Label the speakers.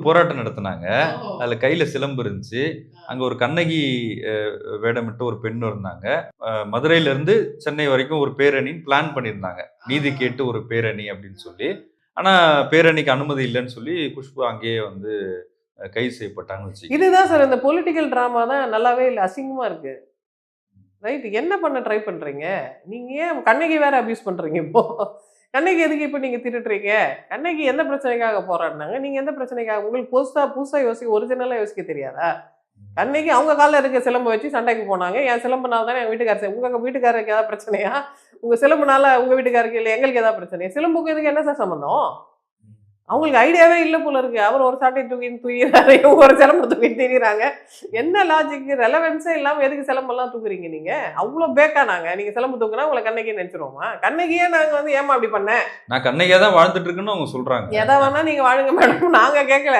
Speaker 1: போராட்டம் நடத்துனாங்க.
Speaker 2: ஓஹோ!
Speaker 1: அதுல கையில சிலம்பு இருந்துச்சு. அங்க ஒரு கண்ணகி அ வேடமிட்ட ஒரு பெண் இருந்தாங்க. மதுரையில இருந்து சென்னை வரைக்கும் ஒரு பேரணின்னு பிளான் பண்ணியிருந்தாங்க. நீதி
Speaker 2: ஆஹா.
Speaker 1: கேட்டு ஒரு பேரணி அப்படின்னு சொல்லி. ஆனா பேரணிக்கு அனுமதி இல்லன்னு சொல்லி குஷ்பு அங்கேயே வந்து கைது செய்யப்பட்டாங்கன்னு வச்சுக்கங்க.
Speaker 2: இதுதான் சார் இந்த பொலிட்டிக்கல் டிராமா தான் நல்லாவே இல்ல. அசிங்கமா இருக்கு. ரைட். என்ன பண்ண ட்ரை பண்றீங்க? நீங்க ஏன் கண்ணகி வேற அபியூஸ் பண்றீங்க இப்போ? கண்ணகி எதுக்கு இப்ப நீங்க திருடுறீங்க? கண்ணகி எந்த பிரச்சனைக்காக போராடுனாங்க? நீங்க எந்த பிரச்சனைக்காக உங்களுக்கு புதுசா புதுசா ஒரிஜினலா யோசிக்க தெரியாதா? கண்ணகி அவங்க கால்ல இருக்க சிலம்ப வச்சு சண்டைக்கு போனாங்க. என் சிலம்புனால தானே எங்க வீட்டுக்காரர் உங்க வீட்டுக்காரருக்கு ஏதாவது பிரச்சனையா? உங்க சிலம்புனால உங்க வீட்டுக்காரருக்கு இல்ல எங்களுக்கு ஏதாவது பிரச்சனையா? சிலம்புக்கும் இதுக்கு என்ன சார் சம்மந்தம்? அவங்களுக்கு ஐடியாவே இல்ல போல இருக்கு. அவர் ஒரு சாட்டைய தூக்கின்னு திரியிறாரு. இவங்க ஒரு சிலம்ப தூக்கிட்டு திரியிறாங்க. என்ன லாஜிக்? ரெலவன்ஸே இல்லாம எதுக்கு சிலம்பெல்லாம் தூக்குறீங்க நீங்க? அவ்ளோ பேக்கா நாங்க? நீங்க சிலம்பு தூக்குனா உங்கள கண்ணகின்னு நெனச்சுருவோமா? கண்ணகியே நாங்க வந்து ஏம்மா அப்படி பண்ண?
Speaker 1: நான் கண்ணகியா தான் வாழ்ந்துட்டு இருக்கேன்னு அவங்க சொல்றாங்க.
Speaker 2: எத வேணா நீங்க வாழுங்க மேடம். நாங்க கேட்கல.